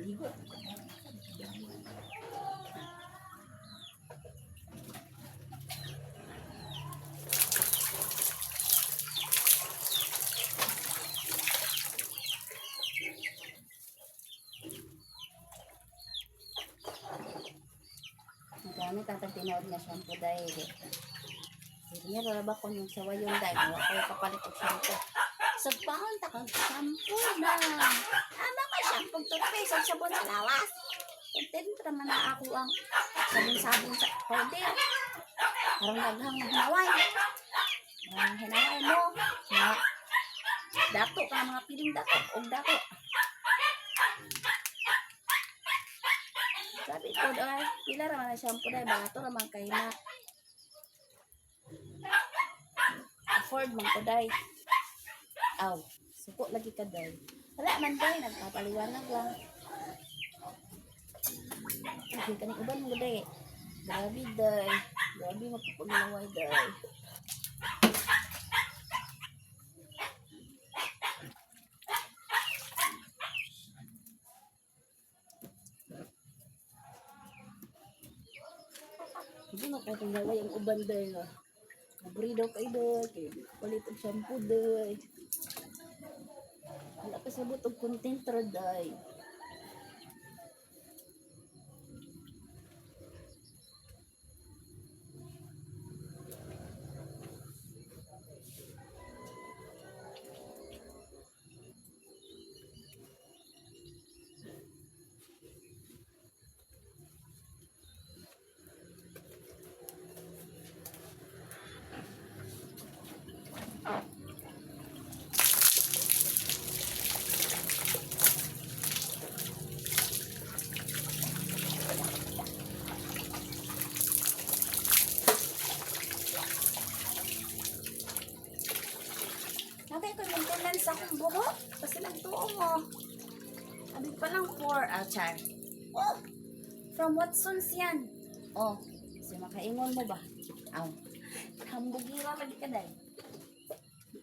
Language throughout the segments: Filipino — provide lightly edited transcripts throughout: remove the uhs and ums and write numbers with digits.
Ligo. Gamit ang tagtinood na shampoo dahil hindi niya lalaba ko yung sawa yung dahil wala ko kapalit og shampoo. Sagpahon ta kang shampoo na. Ama ka shampoo toothpaste o sabon sa lawas. Content naman na ako ang sabon-sabon sa powder. Parang naghang hinaway. Parang hinaway mo. Dato ka mga piling dato. Og dato. Sabi ko dahil, pila naman na shampoo dahil, barato naman kayo na afford man ko dahil. Aw, suko lagi ka dahil. Wala man dahil, nagpapaliwanag lang. Hindi ka uban mo dahil. Grabe dahil. Grabe magpapaginaway dahil. Hindi mo kayo pangaway ang uban dahil. Maburi daw kayo dahil. Palit ang shampoo dahil. Wala ka sabot ang contentra dahil. Nakay ko maintenance akong buhok. Kasi nagtuo mo. Abig pa lang 4 char. Oh! From Watson's yan. Oh. Kasi makaingon mo ba? Aw. Hambugira lagi ka dahil.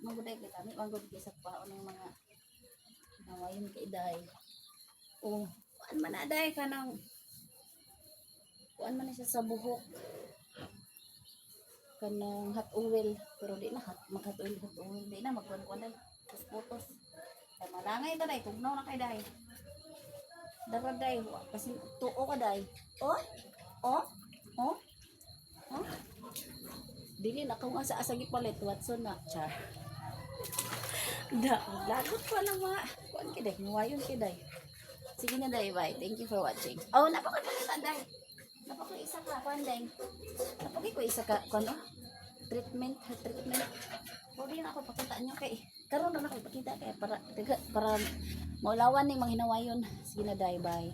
Maguday ka kami. Magod ka sa paon ng mga nawayin ka dahil. Oh. Kuan man na dahil ka ng kuan man na siya sa buhok. Kanang hot oil, pero di na mag-hot oil, di na magkuhan-kuhan dahil, putos-putos. Kaya malangay na dahil, tugnaw na kayo dahil. Darag dahil, kasi tuo ka dahil. Oh? Oh? Oh? Oh? Dili na kung asa asagi palit, Watson na, char. Lagot pa lang mga, kuhan ka dahil, nuwayon ka dahil. Sige na dahil, bye. Thank you for watching. Oh, napakagalitan dahil. Napakay isa ka, kuhan dahil. Napakay ko isa ka, kuhan treatment. Pwede na ako pakita nyo kay karon na ako ipakita kay para maulawan ning mga hinawayon. Sige na dai, bye.